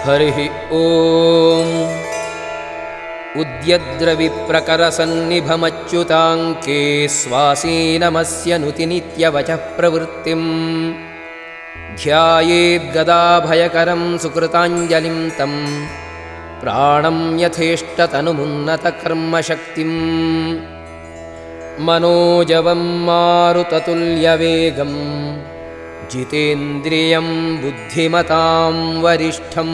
हरिः ओम्। उद्यद्रविप्रकरसन्निभमच्युताङ्के स्वासीनमस्य नुतिनित्यवचः प्रवृत्तिम् ध्यायेद्गदाभयकरं सुकृताञ्जलिं तं प्राणं यथेष्टतनुमुन्नतकर्मशक्तिम् मनोजवं मारुततुल्यवेगं जितेन्द्रियं बुद्धिमतां वरिष्ठं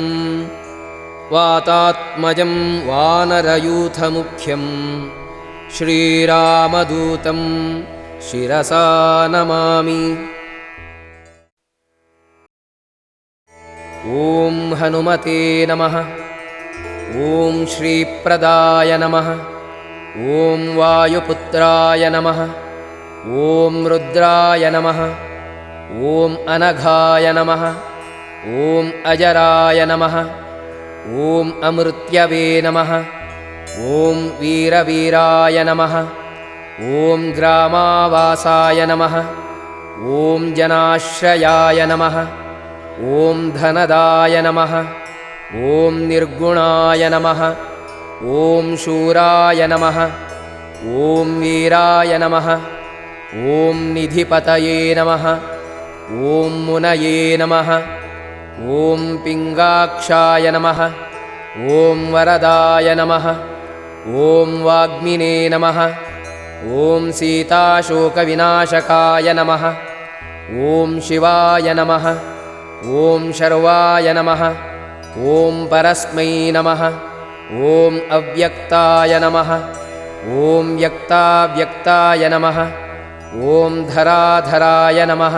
वातात्मजं वानरयूथमुख्यं श्रीरामदूतं शिरसा नमामि। ॐ हनुमते नमः। ॐ श्रीप्रदाय नमः। ॐ वायुपुत्राय नमः। ॐ रुद्राय नमः। ॐ अनघाय नमः। ॐ अजराय नमः। ॐ अमृत्यवे नमः। ॐ वीरवीराय नमः। ॐ ग्रामावासाय नमः। ॐ जनाश्रयाय नमः। ॐ धनदाय नमः। ॐ निर्गुणाय नमः। ॐ शूराय नमः। ॐ वीराय नमः। ॐ निधिपतये नमः। ॐ मुनये नमः। ॐ पिङ्गाक्षाय नमः। ॐ वरदाय नमः। ॐ वाग्मिने नमः। ॐ सीताशोकविनाशकाय नमः। ॐ शिवाय नमः। ॐ शर्वाय नमः। ॐ परस्मै नमः। ॐ अव्यक्ताय नमः। ॐ व्यक्ताव्यक्ताय नमः। ॐ धराधराय नमः।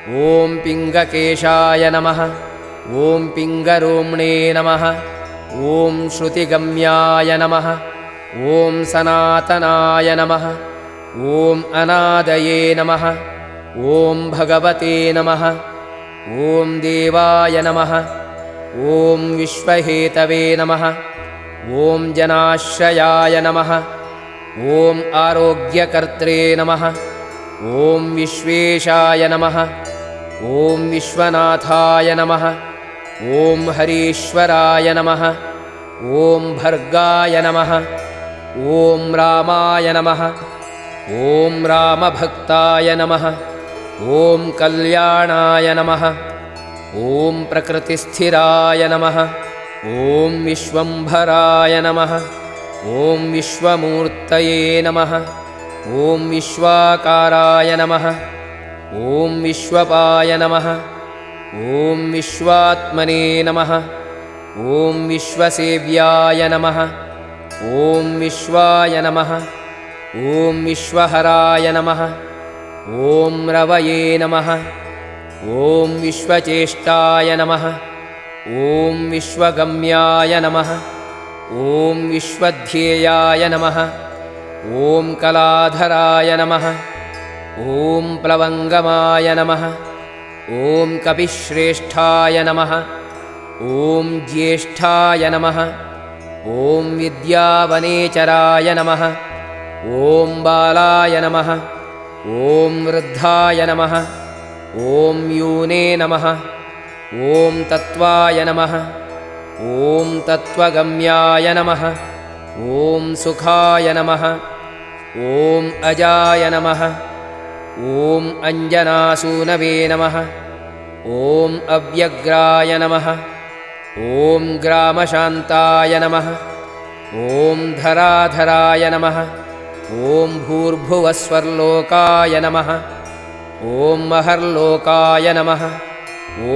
ॐ पिङ्गकेशाय नमः। ॐ पिङ्गरोम्णे नमः। ॐ श्रुतिगम्याय नमः। ॐ सनातनाय नमः। ॐ अनादये नमः। ॐ भगवते नमः। ॐ देवाय नमः। ॐ विश्वहेतवे नमः। ॐ जनाश्रयाय नमः। ॐ आरोग्यकर्त्रे नमः। ॐ विश्वेशाय नमः। ॐ विश्वनाथाय नमः। ॐ हरीश्वराय नमः। ॐ भर्गाय नमः। ॐ रामाय नमः। ॐ रामभक्ताय नमः। ॐ कल्याणाय नमः। ॐ प्रकृतिस्थिराय नमः। ॐ विश्वम्भराय नमः। ॐ विश्वमूर्तये नमः। ॐ विश्वाकाराय नमः। ॐ विश्वपाय नमः। ॐ विश्वात्मने नमः। ॐ विश्वसेव्याय नमः। ॐ विश्वाय नमः। ॐ विश्वहराय नमः। ॐ रवये नमः। ॐ विश्वचेष्टाय नमः। ॐ विश्वगम्याय नमः। ॐ विश्वध्येयाय नमः। ॐ कलाधराय नमः। ॐ प्लवङ्गमाय नमः। ॐ कपिश्रेष्ठाय नमः। ॐ ज्येष्ठाय नमः। ॐ विद्यावनेचराय नमः। ॐ बालाय नमः। ॐ वृद्धाय नमः। ॐ यूने नमः। ॐ तत्त्वाय नमः। ॐ तत्त्वगम्याय नमः। ॐ सुखाय नमः। ॐ अजाय नमः। ॐ अञ्जनासूनवे नमः। ॐ अव्यग्राय नमः। ॐ ग्रामशान्ताय नमः। ॐ धराधराय नमः। ॐ भूर्भुवस्वर्लोकाय नमः। ॐ महर्लोकाय नमः।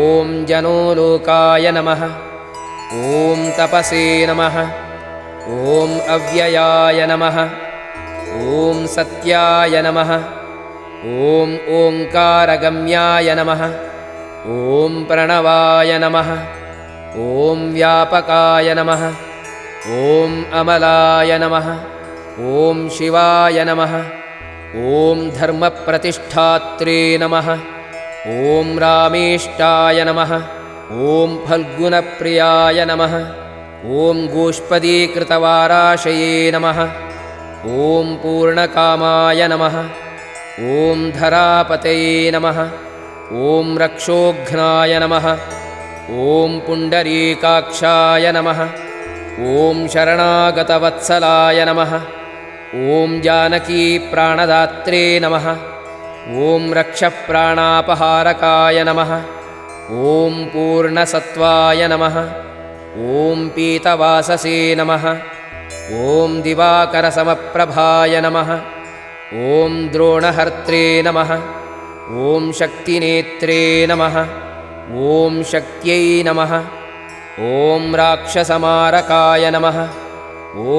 ॐ जनोलोकाय नमः। ॐ तपसे नमः। ॐ अव्ययाय नमः। ॐ सत्याय नमः। ॐ ओङ्कारगम्याय नमः। ॐ प्रणवाय नमः। ॐ व्यापकाय नमः। ॐ अमलाय नमः। ॐ शिवाय नमः। ॐ धर्मप्रतिष्ठात्रे नमः। ॐ रामेष्टाय नमः। ॐ फल्गुनप्रियाय नमः। ॐ गोष्पदीकृतवाराशये नमः। ॐ पूर्णकामाय नमः। ॐ धरापतये नमः। ॐ रक्षोघ्नाय नमः। ॐ पुण्डरीकाक्षाय नमः। ॐ शरणागतवत्सलाय नमः। ॐ जानकीप्राणदात्रे नमः। ॐ रक्षप्राणापहारकाय नमः। ॐ पूर्णसत्त्वाय नमः। ॐ पीतवाससे नमः। ॐ दिवाकरसमप्रभाय नमः। ॐ द्रोणहर्त्रे नमः। ॐ शक्तिनेत्रे नमः। ॐ शक्त्यै नमः। ॐ राक्षसमारकाय नमः। ॐ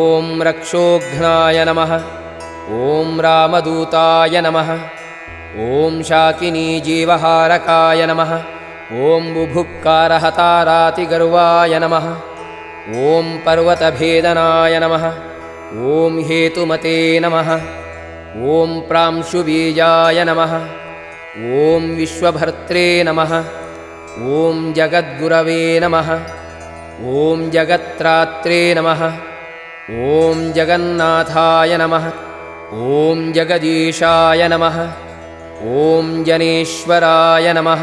रक्षोघ्नाय नमः। ॐ रामदूताय नमः। ॐ शाकिनीजीवहारकाय नमः। ॐ बुभुक्कारहतारातिगर्वाय नमः। ॐ पर्वतभेदनाय नमः। ॐ हेतुमते नमः। ॐ प्रांशुबीजाय नमः। ॐ विश्वभर्त्रे नमः। ॐ जगद्गुरवे नमः। ॐ जगत्त्रात्रे नमः। ॐ जगन्नाथाय नमः। ॐ जगदीशाय नमः। ॐ जनेश्वराय नमः।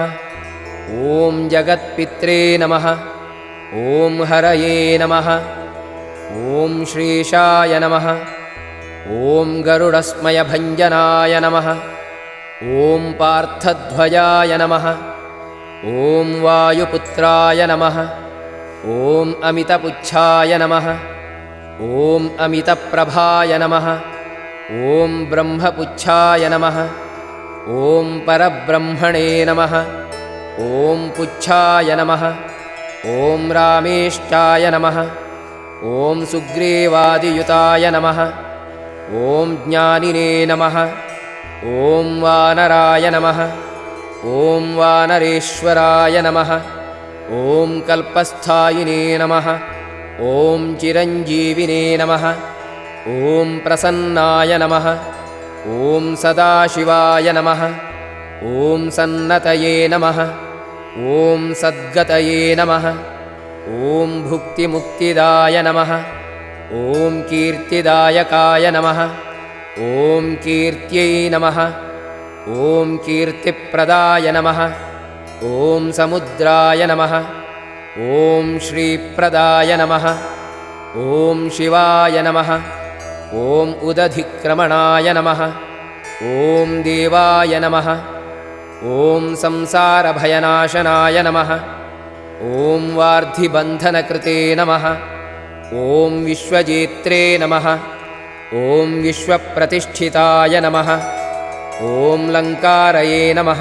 ॐ जगत्पित्रे नमः। ॐ हरये नमः। ॐ श्रीशाय नमः। ॐ गरुडस्मयभञ्जनाय नमः। ॐ पार्थध्वजाय नमः। ॐ वायुपुत्राय नमः। ॐ अमितपुच्छाय नमः। ॐ अमितप्रभाय नमः। ॐ ब्रह्मपुच्छाय नमः। ॐ परब्रह्मणे नमः। ॐ पुच्छाय नमः। ॐ रामेष्टाय नमः। ॐ सुग्रीवादियुताय नमः। ॐ ज्ञानिने नमः। ॐ वानराय नमः। ॐ वानरेश्वराय नमः। ॐ कल्पस्थायिने नमः। ॐ चिरञ्जीविने नमः। ॐ प्रसन्नाय नमः। ॐ सदाशिवाय नमः। ॐ सन्नतये नमः। ॐ सद्गतये नमः। ॐ भुक्तिमुक्तिदाय नमः। ॐ कीर्तिदायकाय नमः। ॐ कीर्त्यै नमः। ॐ कीर्तिप्रदाय नमः। ॐ समुद्राय नमः। ॐ श्रीप्रदाय नमः। ॐ शिवाय नमः। ॐ उदधिक्रमणाय नमः। ॐ देवाय नमः। ॐ संसारभयनाशनाय नमः। ॐ वार्धिबन्धनकृते नमः। ॐ विश्वजेत्रे नमः। ॐ विश्वप्रतिष्ठिताय नमः। ॐ लङ्कारये नमः।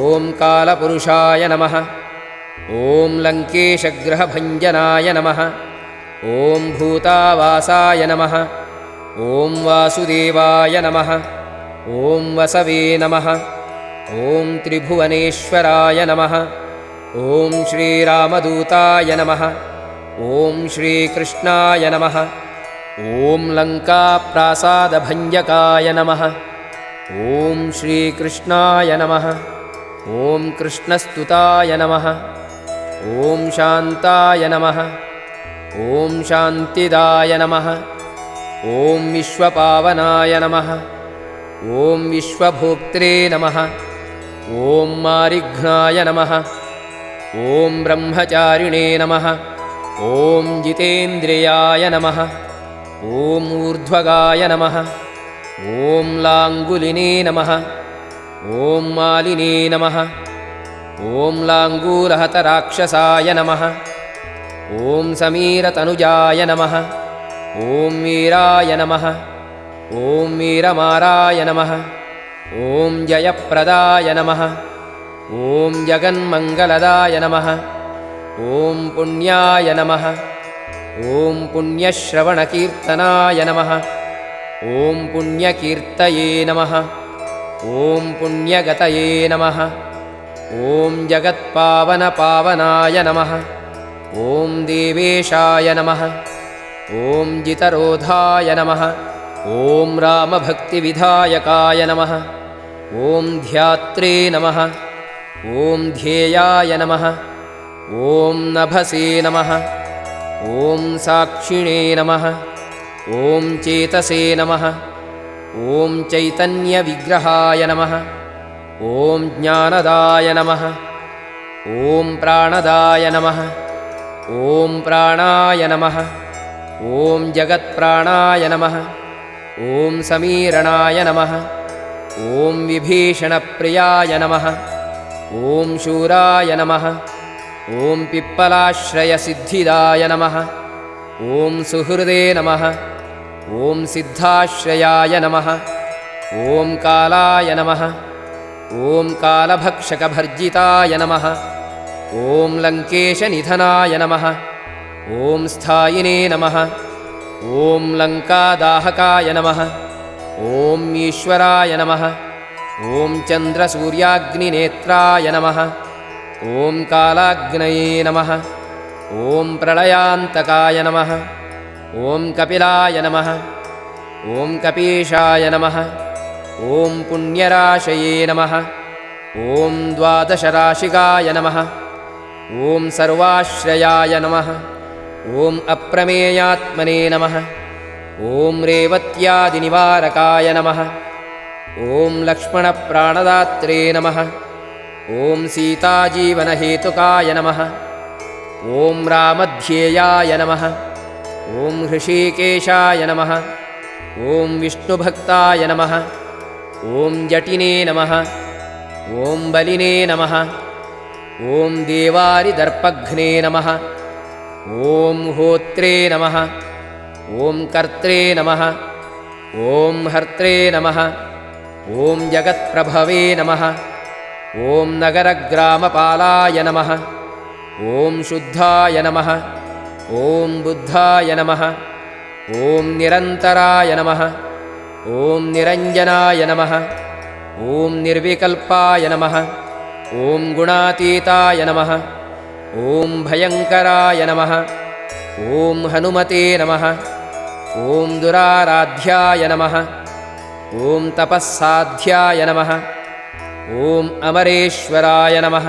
ॐ कालपुरुषाय नमः। ॐ लङ्केशग्रहभञ्जनाय नमः। ॐ भूतावासाय नमः। ॐ वासुदेवाय नमः। ॐ वसवे नमः। ॐ त्रिभुवनेश्वराय नमः। ॐ श्रीरामदूताय नमः। ॐ श्रीकृष्णाय नमः। ॐ लङ्काप्रासादभञ्जकाय नमः। ॐ श्रीकृष्णाय नमः। ॐ कृष्णस्तुताय नमः। ॐ शान्ताय नमः। ॐ शान्तिदाय नमः। ॐ विश्वपावनाय नमः। ॐ विश्वभोक्त्रे नमः। ॐ मारिघ्नाय नमः। ॐ ब्रह्मचारिणे नमः। ॐ जितेन्द्रियाय नमः। ॐ ऊर्ध्वगाय नमः। ॐ लाङ्गुलिने नमः। ॐ मालिने नमः। ॐ लाङ्गूलहतराक्षसाय नमः। ॐ समीरतनुजाय नमः। ॐ वीराय नमः। ॐ वीरमाराय नमः। ॐ जयप्रदाय नमः। ॐ जगन्मङ्गलदाय नमः। ॐ पुण्याय नमः। ॐ पुण्यश्रवणकीर्तनाय नमः। ॐ पुण्यकीर्तये नमः। ॐ पुण्यगतये नमः। ॐ जगत्पावनपावनाय नमः। ॐ देवेशाय नमः। ॐ जितरोधाय नमः। ॐ रामभक्तिविधायकाय नमः। ॐ ध्यात्रे नमः। ॐ ध्येयाय नमः। ॐ नभसे नमः। ॐ साक्षिणे नमः। ॐ चेतसे नमः। ॐ चैतन्यविग्रहाय नमः। ॐ ज्ञानदाय नमः। ॐ प्राणदाय नमः। ॐ प्राणाय नमः। ॐ जगत्प्राणाय नमः। ॐ समीरणाय नमः। ॐ विभीषणप्रियाय नमः। ॐ शूराय नमः। ॐ पिप्पलाश्रयसिद्धिदाय नमः। ॐ सुहृदे नमः। ॐ सिद्धाश्रयाय नमः। ॐ कालाय नमः। ॐ कालभक्षकभर्जिताय नमः। ॐ लङ्केशनिधनाय नमः। ॐ स्थायिने नमः। ॐ लङ्कादाहकाय नमः। ॐ ईश्वराय नमः। ॐ चन्द्रसूर्याग्निनेत्राय नमः। ॐ कालाग्नये नमः। ॐ प्रलयान्तकाय नमः। ॐ कपिलाय नमः। ॐ कपीशाय नमः। ॐ पुण्यराशये नमः। ॐ द्वादशराशिकाय नमः। ॐ सर्वाश्रयाय नमः। ॐ अप्रमेयात्मने नमः। ॐ रेवत्यादिनिवारकाय नमः। ॐ लक्ष्मणप्राणदात्रे नमः। ॐ सीताजीवनहेतुकाय नमः। ॐ रामध्येयाय नमः। ॐ हृषीकेशाय नमः। ॐ विष्णुभक्ताय नमः। ॐ जटिने नमः। ॐ बलिने नमः। ॐ देवारिदर्पघ्ने नमः। ॐ होत्रे नमः। ॐ कर्त्रे नमः। ॐ हर्त्रे नमः। ॐ जगत्प्रभवे नमः। ॐ नगरग्रामपालाय नमः। ॐ शुद्धाय नमः। ॐ बुद्धाय नमः। ॐ निरन्तराय नमः। ॐ निरञ्जनाय नमः। ॐ निर्विकल्पाय नमः। ॐ गुणातीताय नमः। ॐ भयङ्कराय नमः। ॐ हनुमते नमः। ॐ दुराराध्याय नमः। ॐ तपःसाध्याय नमः। ॐ अमरेश्वराय नमः।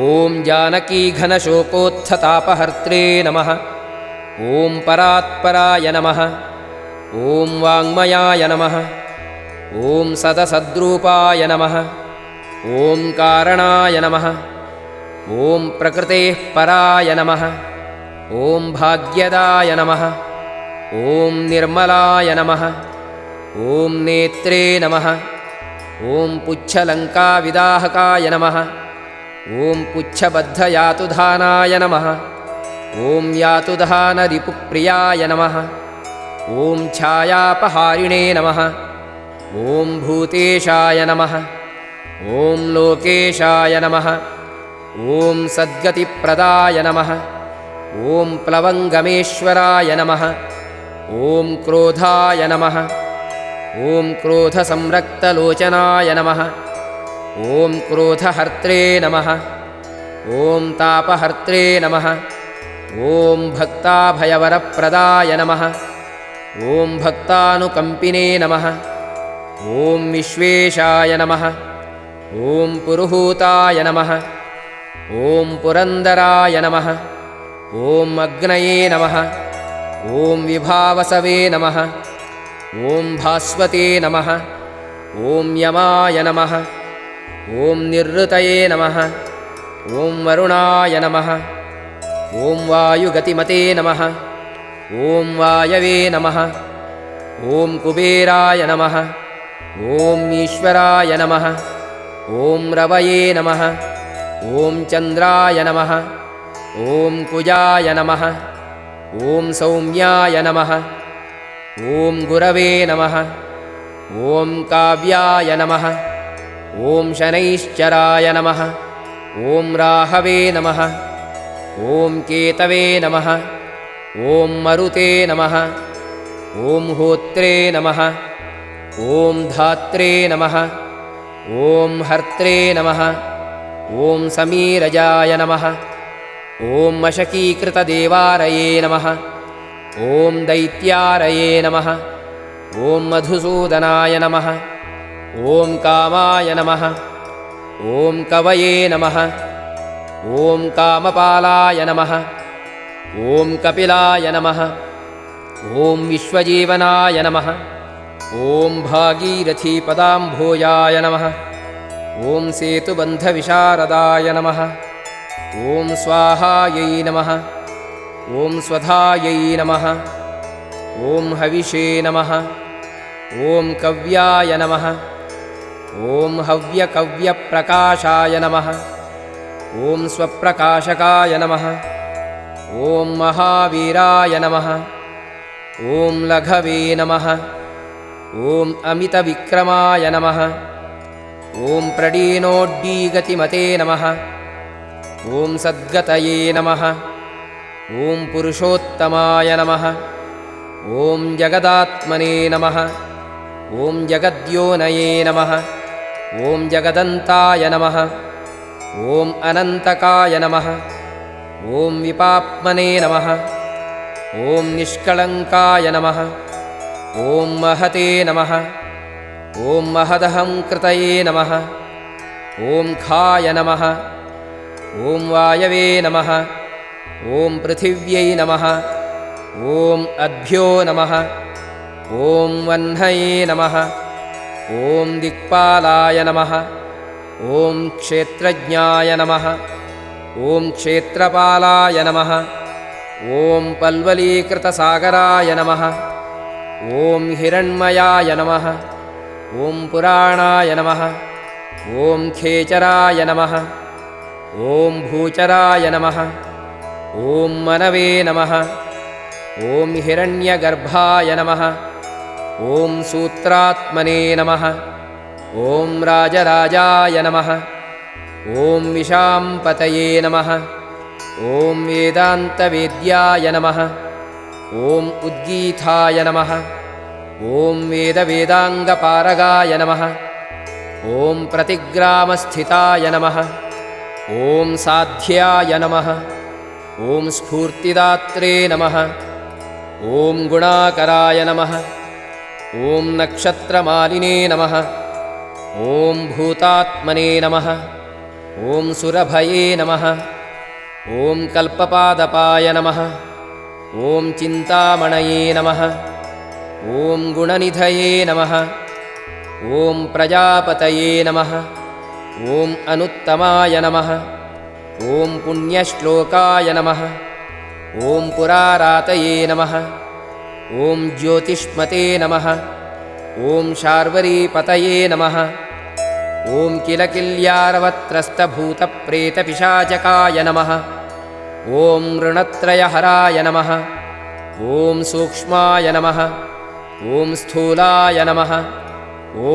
ॐ जानकीघनशोकोत्थतापहर्त्रे नमः। ॐ परात्पराय नमः। ॐ वाङ्मयाय नमः। ॐ सदसद्रूपाय नमः। ॐ कारणाय नमः। ॐ प्रकृतेः पराय नमः। ॐ भाग्यदाय नमः। ॐ निर्मलाय नमः। ॐ नेत्रे नमः। ॐ पुच्छलङ्काविदाहकाय नमः। ॐ पुच्छबद्धयातुधानाय नमः। ॐ यातुधानरिपुप्रियाय नमः। ॐ छायापहारिणे नमः। ॐ भूतेशाय नमः। ॐ लोकेशाय नमः। ॐ सद्गतिप्रदाय नमः। ॐ प्लवङ्गमेश्वराय नमः। ॐ क्रोधाय नमः। ॐ क्रोधसंरक्तलोचनाय नमः। ॐ क्रोधहर्त्रे नमः। ॐ तापहर्त्रे नमः। ॐ भक्ताभयवरप्रदाय नमः। ॐ भक्तानुकम्पिने नमः। ॐ विश्वेशाय नमः। ॐ पुरुहूताय नमः। ॐ पुरन्दराय नमः। ॐ अग्नये नमः। ॐ विभावसवे नमः। ॐ भास्वते नमः। ॐ यमाय नमः। ॐ निरृतये नमः। ॐ वरुणाय नमः। ॐ वायुगतिमते नमः। ॐ वायवे नमः। ॐ कुबेराय नमः। ॐ ईश्वराय नमः। ॐ रवये नमः। ॐ चन्द्राय नमः। ॐ कुजाय नमः। ॐ सौम्याय नमः। ॐ गुरवे नमः। ॐ काव्याय नमः। ॐ शनैश्चराय नमः। ॐ राहवे नमः। ॐ केतवे नमः। ॐ मरुते नमः। ॐ होत्रे नमः। ॐ धात्रे नमः। ॐ हर्त्रे नमः। ॐ समीरजाय नमः। ॐ मशकीकृतदेवारये नमः। ॐ दैत्यारये नमः। ॐ मधुसूदनाय नमः। ॐ कामाय नमः। ॐ कवये नमः। ॐ कामपालाय नमः। ॐ कपिलाय नमः। ॐ विश्वजीवनाय नमः। ॐ भागीरथीपदाम्भोजाय नमः। ॐ सेतुबन्धविशारदाय नमः। ॐ स्वाहायै नमः ॐ स्वधायै नमः ॐ हविषे नमः ॐ कव्याय नमः ॐ हव्यकव्यप्रकाशाय नमः ॐ स्वप्रकाशकाय नमः ॐ महावीराय नमः ॐ लघवे नमः ॐ अमितविक्रमाय नमः ॐ प्रडीनोड्डीगतिमते नमः ॐ सद्गतये नमः ॐ पुरुषोत्तमाय नमः ॐ जगदात्मने नमः ॐ जगद्योनये नमः ॐ जगदन्ताय नमः ॐ अनन्तकाय नमः ॐ विपाप्मने नमः ॐ निष्कळङ्काय नमः ॐ महते नमः ॐ महदहंकृतये नमः ॐ खाय नमः ॐ वायवे नमः ॐ पृथिव्यै नमः ॐ अद्भ्यो नमः ॐ वह्नये नमः ॐ दिक्पालाय नमः ॐ क्षेत्रज्ञाय नमः ॐ क्षेत्रपालाय नमः ॐ पल्वलीकृतसागराय नमः ॐ हिरण्मयाय नमः ॐ पुराणाय नमः ॐ खेचराय नमः ॐ भूचराय नमः ॐ मनवे नमः ॐ हिरण्यगर्भाय नमः ॐ सूत्रात्मने नमः ॐ राजराजाय नमः ॐ विशाम्पतये नमः ॐ वेदान्तवेद्याय नमः ॐ उद्गीताय नमः ॐ वेदवेदाङ्गपारगाय नमः ॐ प्रतिग्रामस्थिताय नमः ॐ साध्याय नमः ॐ स्फूर्तिदात्रे नमः ॐ गुणाकराय नमः ॐ नक्षत्रमालिने नमः ॐ भूतात्मने नमः ॐ सुरभये नमः ॐ कल्पपादपाय नमः ॐ चिन्तामणये नमः ॐ गुणनिधये नमः ॐ प्रजापतये नमः ॐ अनुत्तमाय नमः ॐ पुण्यश्लोकाय नमः ॐ पुरारातये नमः ॐ ज्योतिष्मते नमः ॐ शार्वरीपतये नमः ॐ किलकिल्यारवत्रस्तभूतप्रेतपिशाचकाय नमः ॐ ऋणत्रयहराय नमः ॐ सूक्ष्माय नमः ॐ स्थूलाय नमः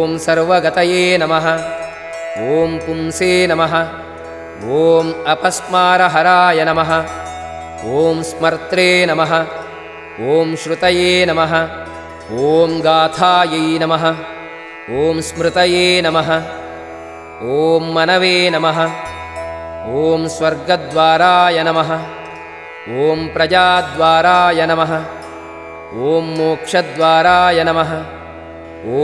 ॐ सर्वगतये नमः ॐ पुंसे नमः ॐ अपस्मारहराय नमः ॐ स्मर्त्रे नमः ॐ श्रुतये नमः ॐ गाथायै नमः ॐ स्मृतये नमः ॐ मनवे नमः ॐ स्वर्गद्वाराय नमः ॐ प्रजाद्वाराय नमः ॐ मोक्षद्वाराय नमः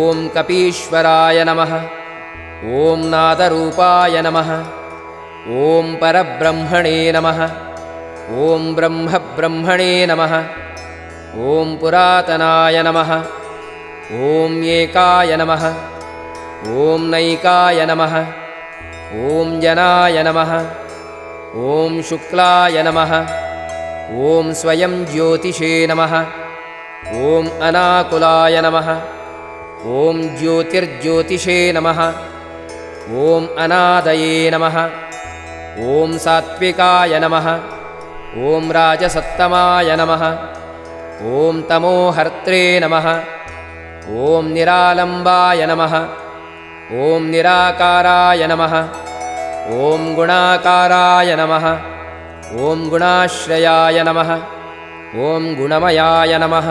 ॐ कपीश्वराय नमः ॐ नादरूपाय नमः ॐ परब्रह्मणे नमः ॐ ब्रह्मब्रह्मणे नमः ॐ पुरातनाय नमः ॐ एकाय नमः ॐ नैकाय नमः ॐ जनाय नमः ॐ शुक्लाय नमः ॐ स्वयं ज्योतिषे नमः ॐ अनाकुलाय नमः ॐ ज्योतिर्ज्योतिषे नमः ॐ अनादये नमः ॐ सात्विकाय नमः ॐ राजसत्तमाय नमः ॐ तमोहर्त्रे नमः ॐ निरालम्बाय नमः ॐ निराकाराय नमः ॐ गुणाकाराय नमः ॐ गुणाश्रयाय नमः ॐ गुणमयाय नमः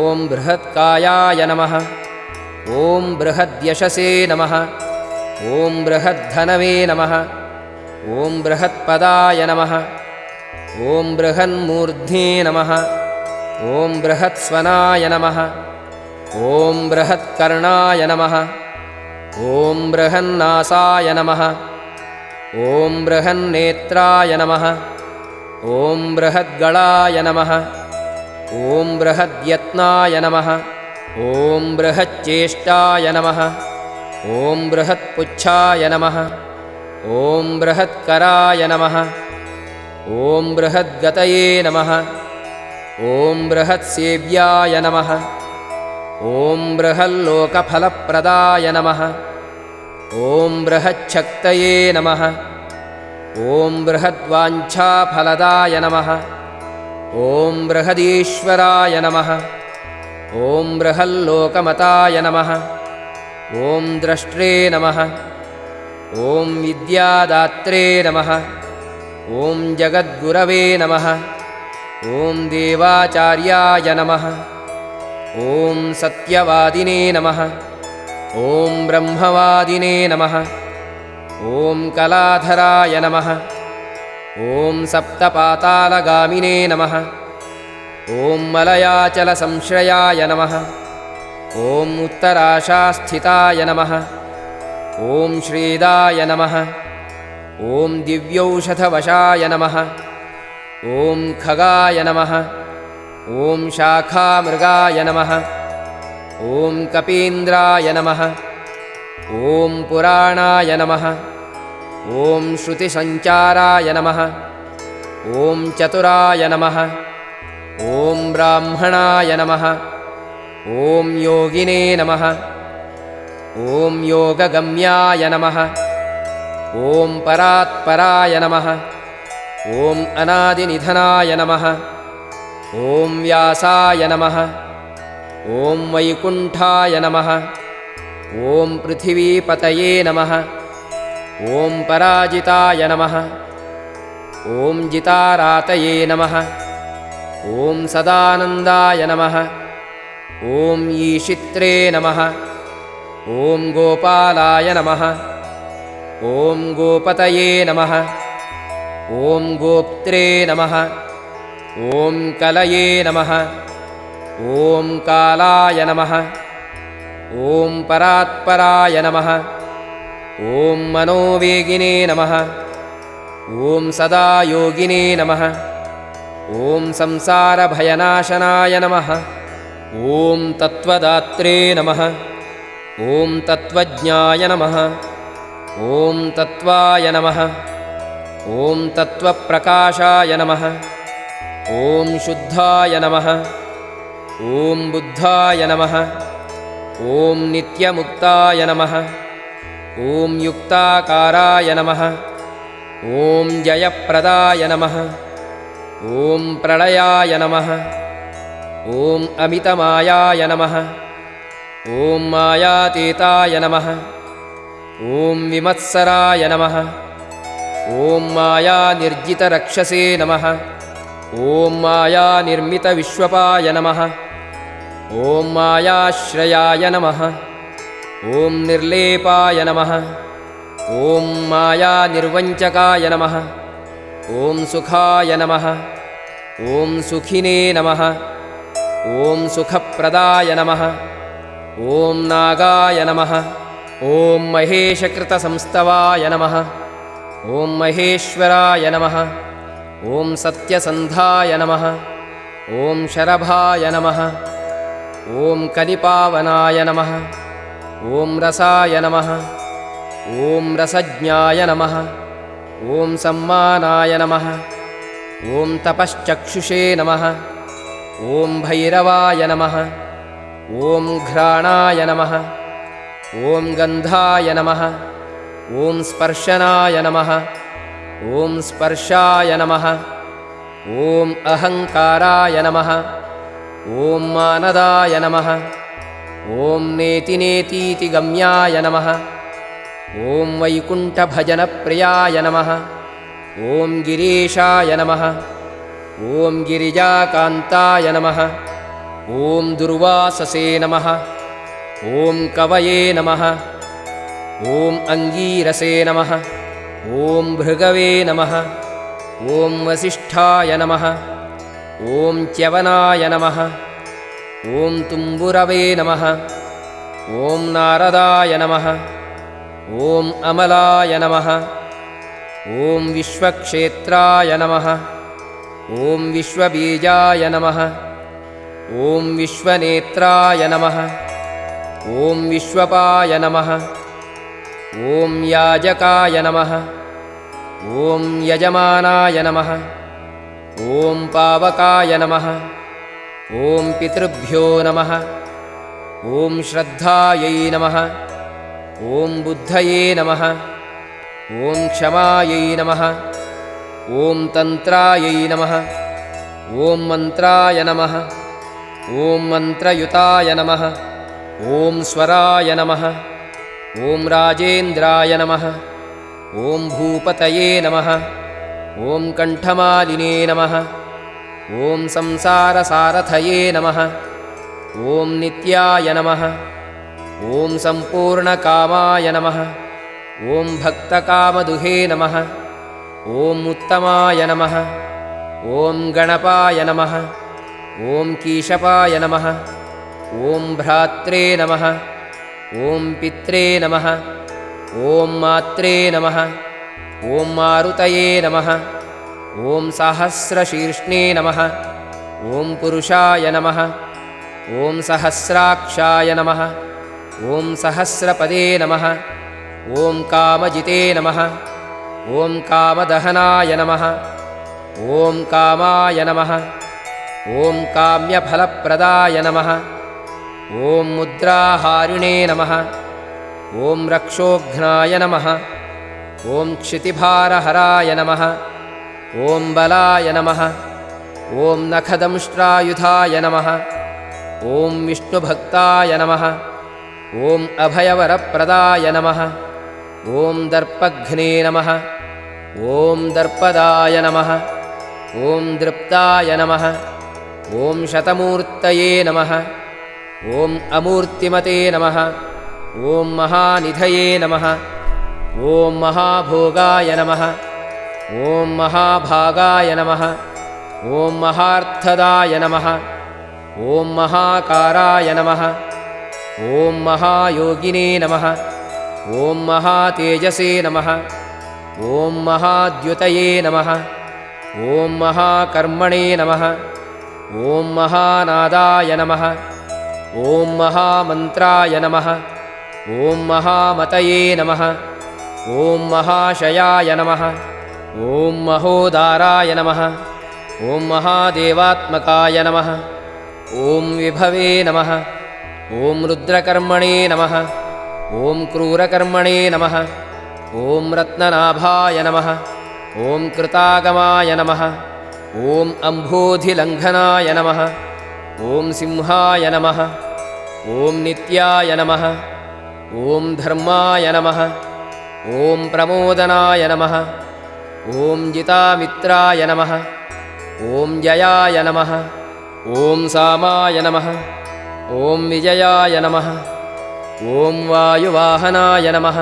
ॐ बृहत्कायाय नमः ॐ बृहद्यशसे नमः ॐ बृहद्धनवे नमः ॐ बृहत्पदाय नमः ॐ बृहन्मूर्ध्ने नमः ॐ बृहत्स्वनाय नमः ॐ बृहत्कर्णाय नमः ॐ बृहन्नासाय नमः ॐ बृहन्नेत्राय नमः ॐ बृहद्गणाय नमः ॐ बृहद्यत्नाय नमः ॐ बृहच्चेष्टाय नमः ॐ बृहत्पुच्छाय नमः ॐ बृहत्कराय नमः ॐ बृहद्गतये नमः ॐ बृहत्सेव्याय नमः ॐ बृहल्लोकफलप्रदाय नमः ॐ बृहच्छक्तये नमः ॐ बृहद्वाञ्छाफलदाय नमः ॐ बृहदीश्वराय नमः ॐ बृहल्लोकमताय नमः ॐ द्रष्ट्रे नमः ॐ विद्यादात्रे नमः ॐ जगद्गुरवे नमः ॐ देवाचार्याय नमः ॐ सत्यवादिने नमः ॐ ब्रह्मवादिने नमः ॐ कलाधराय नमः ॐ सप्तपातालगामिने नमः ॐ मलयाचलसंश्रयाय नमः ॐ उत्तराशास्थिताय नमः ॐ श्रीदाय नमः ॐ दिव्यौषधवशाय नमः ॐ खगाय नमः ॐ शाखामृगाय नमः ॐ कपीन्द्राय नमः ॐ पुराणाय नमः ॐ श्रुतिसञ्चाराय नमः ॐ चतुराय नमः ॐ ब्राह्मणाय नमः ॐ योगिने नमः ॐ योगगम्याय नमः ॐ परात्पराय नमः ॐ अनादिनिधनाय नमः ॐ व्यासाय नमः ॐ वैकुण्ठाय नमः ॐ पृथिवीपतये नमः ॐ पराजिताय नमः ॐ जितारातये नमः ॐ सदानन्दाय नमः ॐ ईशित्रे नमः ॐ गोपालाय नमः ॐ गोपतये नमः ॐ गोप्त्रे नमः ॐ कलये नमः ॐ कालाय नमः ॐ परात्पराय नमः ॐ मनोवेगिने नमः ॐ सदायोगिने नमः ॐ संसारभयनाशनाय नमः ॐ तत्त्वदात्रे नमः ॐ तत्त्वज्ञाय नमः ॐ तत्त्वाय नमः ॐ तत्त्वप्रकाशाय नमः ॐ शुद्धाय नमः ॐ बुद्धाय नमः ॐ नित्यमुक्ताय नमः ॐ युक्ताकाराय नमः ॐ जयप्रदाय नमः ॐ प्रलयाय नमः ॐ अमितमायाय नमः ॐ मायातीताय नमः ॐ विमत्सराय नमः ॐ मायानिर्जितरक्षसे नमः ॐ मायानिर्मितविश्वपाय नमः ॐ मायाश्रयाय नमः ॐ निर्लेपाय नमः ॐ मायानिर्वञ्चकाय नमः ॐ सुखाय नमः ॐ सुखिने नमः ॐ सुखप्रदाय नमः ॐ नागाय नमः ॐ महेशकृतसंस्तवाय नमः ॐ महेश्वराय नमः ॐ सत्यसन्धाय नमः ॐ शरभाय नमः ॐ कलिपावनाय नमः ॐ रसाय नमः ॐ रसज्ञाय नमः ॐ सम्मानाय नमः ॐ तपश्चक्षुषे नमः ॐ भैरवाय नमः ॐ घ्राणाय नमः ॐ गन्धाय नमः ॐ स्पर्शनाय नमः ॐ स्पर्शाय नमः ॐ अहङ्काराय नमः ॐ मानदाय नमः ॐ नेतिनेतीति गम्याय नमः ॐ वैकुण्ठभजनप्रियाय नमः ॐ गिरीशाय नमः ॐ गिरिजाकान्ताय नमः ॐ दुर्वाससे नमः ॐ कवये नमः ॐ अङ्गीरसे नमः ॐ भृगवे नमः ॐ वसिष्ठाय नमः ॐ च्यवनाय नमः ॐ तुम्बुरवे नमः ॐ नारदाय नमः ॐ अमलाय नमः ॐ विश्वक्षेत्राय नमः ॐ विश्वबीजाय नमः ॐ विश्वनेत्राय नमः ॐ विश्वपाय नमः ॐ याजकाय नमः। ॐ यजमानाय नमः। ॐ पावकाय नमः। ॐ पितृभ्यो नमः। ॐ श्रद्धायै नमः। ॐ बुद्धये नमः। ॐ क्षमायै नमः। ॐ तन्त्रायै नमः। ॐ मन्त्राय नमः। ॐ मन्त्रयुताय नमः। ॐ स्वराय नमः। ॐ राजेन्द्राय नमः। ॐ भूपतये नमः। ॐ कण्ठमालिने नमः। ॐ संसारसारथये नमः। ॐ नित्याय नमः। ॐ सम्पूर्णकामाय नमः। ॐ भक्तकामदुहे नमः। ॐ उत्तमाय नमः। ॐ गणपाय नमः। ॐ कीशपाय नमः। ॐ भ्रात्रे नमः। ॐ पित्रे नमः। ॐ मात्रे नमः। ॐ मारुतये नमः। ॐ सहस्रशीर्ष्णे नमः। ॐ पुरुषाय नमः। ॐ सहस्राक्षाय नमः। ॐ सहस्रपदे नमः। ॐ कामजिते नमः। ॐ कामदहनाय नमः। ॐ कामाय नमः। ॐ काम्यफलप्रदाय नमः। ॐ मुद्राहारिणे नमः। ॐ रक्षोघ्नाय नमः। ॐ क्षितिभारहराय नमः। ॐ बलाय नमः। ॐ नखदंष्ट्रायुधाय नमः। ॐ विष्णुभक्ताय नमः। ॐ अभयवरप्रदाय नमः। ॐ दर्पघ्ने नमः। ॐ दर्पदाय नमः। ॐ दृप्ताय नमः। ॐ शतमूर्तये नमः। ॐ अमूर्तिमते नमः। ॐ महानिधये नमः। ॐ महाभोगाय नमः। ॐ महाभागाय नमः। ॐ महार्थदाय नमः। ॐ महाकाराय नमः। ॐ महायोगिने नमः। ॐ महातेजसे नमः। ॐ महाद्युतये नमः। ॐ महाकर्मणे नमः। ॐ महानादाय नमः। ॐ महामन्त्राय नमः। ॐ महामतये नमः। ॐ महाशयाय नमः। ॐ महोदाराय नमः। ॐ महादेवात्मकाय नमः। ॐ विभवे नमः। ॐ रुद्रकर्मणे नमः। ॐ क्रूरकर्मणे नमः। ॐ रत्ननाभाय नमः। ॐ कृतागमाय नमः। ॐ अम्भोधिलङ्घनाय नमः। ॐ सिंहाय नमः। ॐ नित्याय नमः। ॐ धर्माय नमः। ॐ प्रमोदनाय नमः। ॐ जितामित्राय नमः। ॐ जयाय नमः। ॐ सामाय नमः। ॐ विजयाय नमः। ॐ वायुवाहनाय नमः।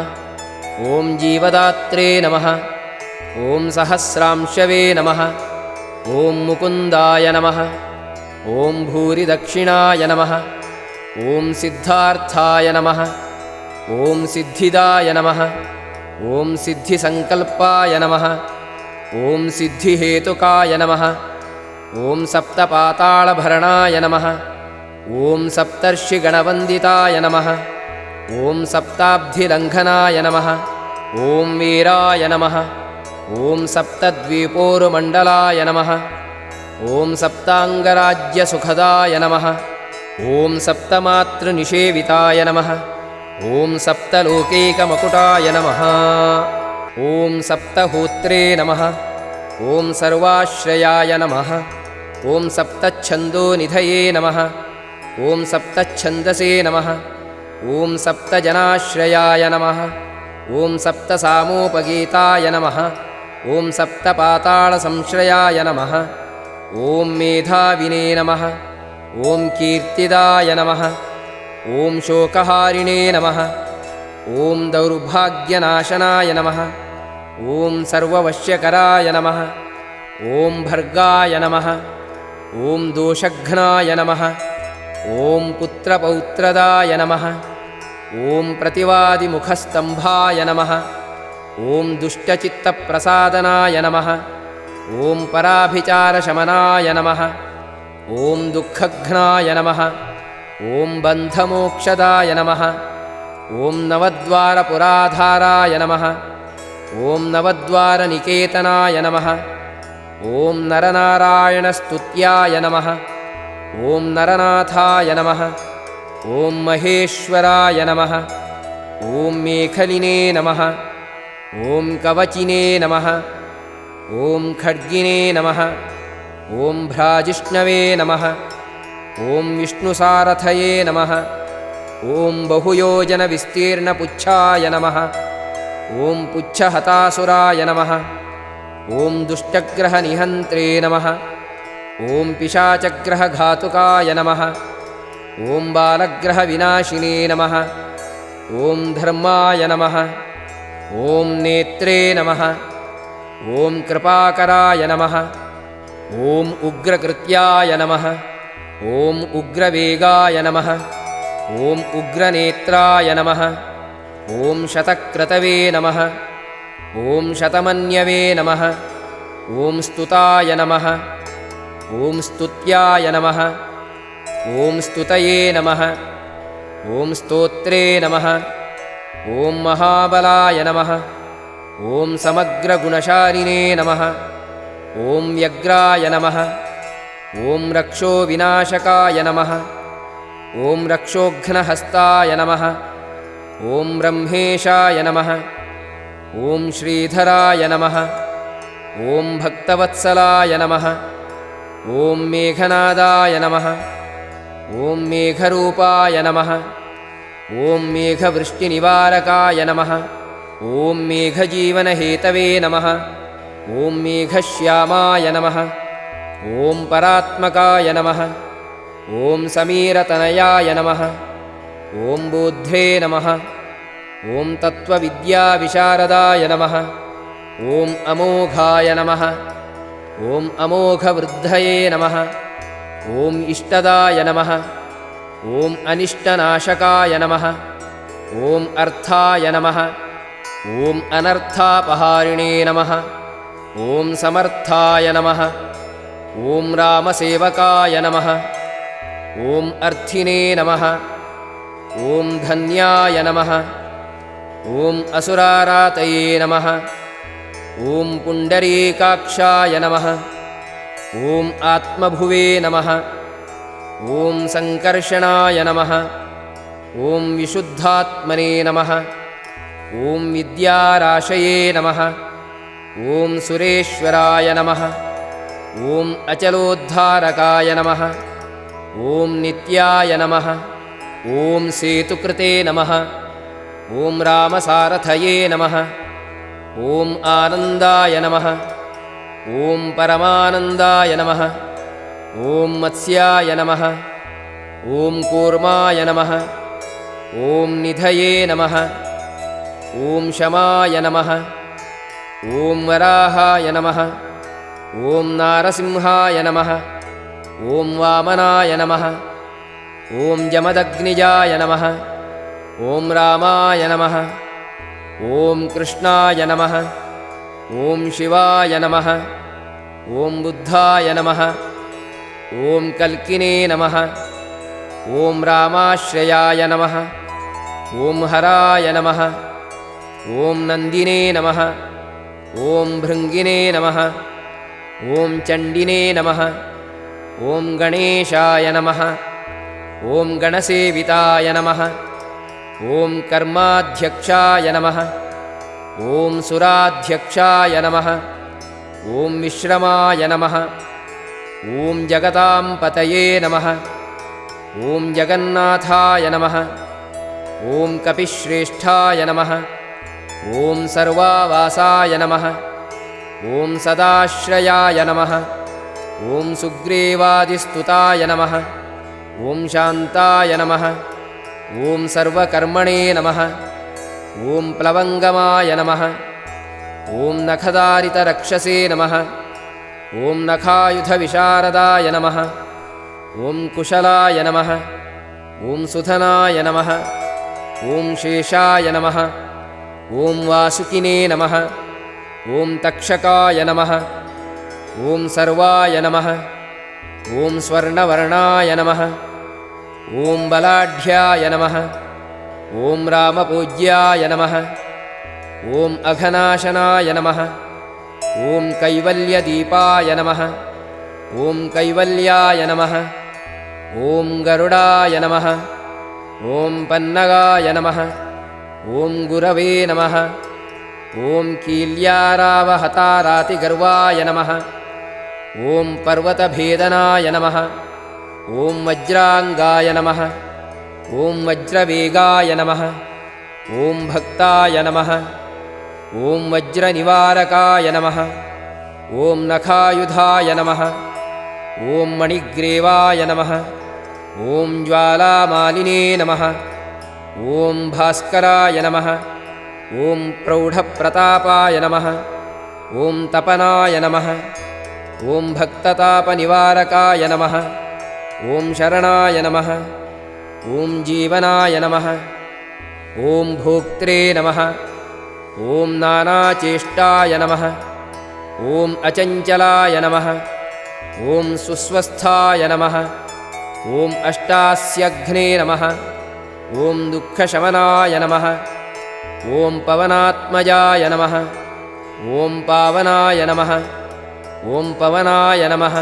ॐ जीवदात्रे नमः। ॐ सहस्रांशवे नमः। ॐ मुकुन्दाय नमः। ॐ भूरिदक्षिणाय नमः। ॐ सिद्धार्थाय नमः। ॐ सिद्धिदाय नमः। ॐ सिद्धिसङ्कल्पाय नमः। ॐ सिद्धिहेतुकाय नमः। ॐ सप्तपातालभरणाय नमः। ॐ सप्तर्षिगणवन्दिताय नमः। ॐ सप्ताब्धिलङ्घनाय नमः। ॐ वीराय नमः। ॐ सप्तद्वीपोरुमण्डलाय नमः। ॐ सप्ताङ्गराज्यसुखदाय नमः। ॐ सप्तमातृनिषेविताय नमः। ॐ सप्तलोकैकमकुटाय नमः। ॐ सप्तहोत्रे नमः। ॐ सर्वाश्रयाय नमः। ॐ सप्तच्छन्दोनिधये नमः। ॐ सप्तच्छन्दसे नमः। ॐ सप्तजनाश्रयाय नमः। ॐ सप्तसामोपगीताय नमः। ॐ सप्तपातालसंश्रयाय नमः। ॐ मेधाविने नमः। ॐ कीर्तिदाय नमः। ॐ शोकहारिणे नमः। ॐ दौर्भाग्यनाशनाय नमः। ॐ सर्ववश्यकराय नमः। ॐ भर्गाय नमः। ॐ दोषघ्नाय नमः। ॐ पुत्रपौत्रदाय नमः। ॐ प्रतिवादिमुखस्तम्भाय नमः। ॐ दुष्टचित्तप्रसादनाय नमः। ॐ पराभिचारशमनाय नमः। ॐ दुःखघ्नाय नमः। ॐ बन्धमोक्षदाय नमः। ॐ नवद्वारपुराधाराय नमः। ॐ नवद्वारनिकेतनाय नमः। ॐ नरनारायणस्तुत्याय नमः। ॐ नरनाथाय नमः। ॐ महेश्वराय नमः। ॐ मेखलिने नमः। ॐ कवचिने नमः। ॐ खड्गिने नमः। ॐ भ्राजिष्णवे नमः। ॐ विष्णुसारथये नमः। ॐ बहुयोजनविस्तीर्णपुच्छाय नमः। ॐ पुच्छहतासुराय नमः। ॐ दुष्टग्रहनिहन्त्रे नमः। ॐ पिशाचग्रहघातुकाय नमः। ॐ बालग्रहविनाशिने नमः। ॐ धर्माय नमः। ॐ नेत्रे नमः। ॐ कृपाकराय नमः। ॐ उग्रकृत्याय नमः। ॐ उग्रवेगाय नमः। ॐ उग्रनेत्राय नमः। ॐ शतक्रतवे नमः। ॐ शतमन्यवे नमः। ॐ स्तुताय नमः। ॐ स्तुत्याय नमः। ॐ स्तुतये नमः। ॐ स्तोत्रे नमः। ॐ महाबलाय नमः। ॐ समग्रगुणशालिने नमः। ॐ व्यग्राय नमः। ॐ रक्षोविनाशकाय नमः। ॐ रक्षोघ्नहस्ताय नमः। ॐ ब्रह्मेशाय नमः। ॐ श्रीधराय नमः। ॐ भक्तवत्सलाय नमः। ॐ मेघनादाय नमः। ॐ मेघरूपाय नमः। ॐ मेघवृष्टिनिवारकाय नमः। ॐ मेघजीवनहेतवे नमः। ॐ मेघश्यामाय नमः। ॐ परात्मकाय नमः। ॐ समीरतनयाय नमः। ॐ बोध्ये नमः। ॐ तत्त्वविद्याविशारदाय नमः। ॐ अमोघाय नमः। ॐ अमोघवृद्धये नमः। ॐ इष्टदाय नमः। ॐ अनिष्टनाशकाय नमः। ॐ अर्थाय नमः। ॐ अनर्थापहारिणे नमः। ॐ समर्थाय नमः। ॐ रामसेवकाय नमः। ॐ अर्थिने नमः। ॐ धन्याय नमः। ॐ असुरारातये नमः। ॐ पुण्डरीकाक्षाय नमः। ॐ आत्मभुवे नमः। ॐ सङ्कर्षणाय नमः। ॐ विशुद्धात्मने नमः। ॐ विद्याराशये नमः। ॐ सुरेश्वराय नमः। ॐ अचलोद्धारकाय नमः। ॐ नित्याय नमः। ॐ सेतुकृते नमः। ॐ रामसारथये नमः। ॐ आनन्दाय नमः। ॐ परमानन्दाय नमः। ॐ मत्स्याय नमः। ॐ कूर्माय नमः। ॐ निधये नमः। ॐ शमाय नमः। ॐ वराहाय नमः। ॐ नारसिंहाय नमः। ॐ वामनाय नमः। ॐ जमदग्निजाय नमः। ॐ रामाय नमः। ॐ कृष्णाय नमः। ॐ शिवाय नमः। ॐ बुद्धाय नमः। ॐ कल्किने नमः। ॐ रामाश्रयाय नमः। ॐ हराय नमः। ॐ नन्दिने नमः। ॐ भृङ्गिने नमः। ॐ चण्डिने नमः। ॐ गणेशाय नमः। ॐ गणसेविताय नमः। ॐ कर्माध्यक्षाय नमः। ॐ सुराध्यक्षाय नमः। ॐ विश्रमाय नमः। ॐ जगतां पतये नमः। ॐ जगन्नाथाय नमः। ॐ कपिश्रेष्ठाय नमः। ॐ सर्वावासाय नमः। ॐ सदाश्रयाय नमः। ॐ सुग्रीवादिस्तुताय नमः। ॐ शान्ताय नमः। ॐ सर्वकर्मणे नमः। ॐ प्लवङ्गमाय नमः। ॐ नखदारितरक्षसे नमः। ॐ नखायुधविशारदाय नमः। ॐ कुशलाय नमः। ॐ सुधनाय नमः। ॐ शेषाय नमः। ॐ वासुकिने नमः। ॐ तक्षकाय नमः। ॐ सर्वाय नमः। ॐ स्वर्णवर्णाय नमः। ॐ बलाढ्याय नमः। ॐ रामपूज्याय नमः। ॐ अघनाशनाय नमः। ॐ कैवल्यदीपाय नमः। ॐ कैवल्याय नमः। ॐ गरुडाय नमः। ॐ पन्नगाय नमः। ॐ गुरवे नमः। ॐ कील्यारावहतारातिगर्वाय नमः। ॐ पर्वतभेदनाय नमः। ॐ वज्राङ्गाय नमः। ॐ वज्रवेगाय नमः। ॐ भक्ताय नमः। ॐ वज्रनिवारकाय नमः। ॐ नखायुधाय नमः। ॐ मणिग्रीवाय नमः। ॐ ज्वालामालिने नमः। ॐ भास्कराय नमः। ॐ प्रौढप्रतापाय नमः। ॐ तपनाय नमः। ॐ भक्ततापनिवारकाय नमः। ॐ शरणाय नमः। ॐ जीवनाय नमः। ॐ भोक्त्रे नमः। ॐ नानाचेष्टाय नमः। ॐ अचञ्चलाय नमः। ॐ सुस्वस्थाय नमः। ॐ अष्टास्यघ्ने नमः। ॐ दुःखशमनाय नमः। ॐ पवनात्मजाय नमः। ॐ पावनाय नमः। ॐ पवनाय नमः।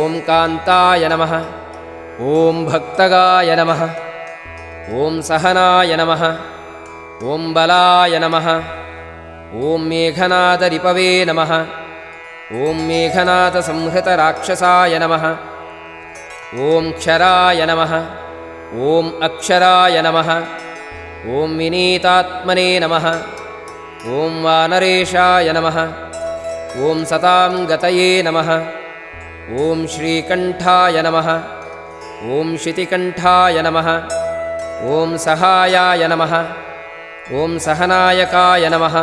ॐ कान्ताय नमः। ॐ भक्तगाय नमः। ॐ सहनाय नमः। ॐ बलाय नमः। ॐ मेघनादरिपवे नमः। ॐ मेघनादसंहृतराक्षसाय नमः। ॐ क्षराय नमः। ॐ अक्षराय नमः। ॐ विनीतात्मने नमः। ॐ वानरेशाय नमः। ॐ सतां गतये नमः। ॐ श्रीकण्ठाय नमः। ॐ शितिकण्ठाय नमः। ॐ सहायाय नमः। ॐ सहनायकाय नमः।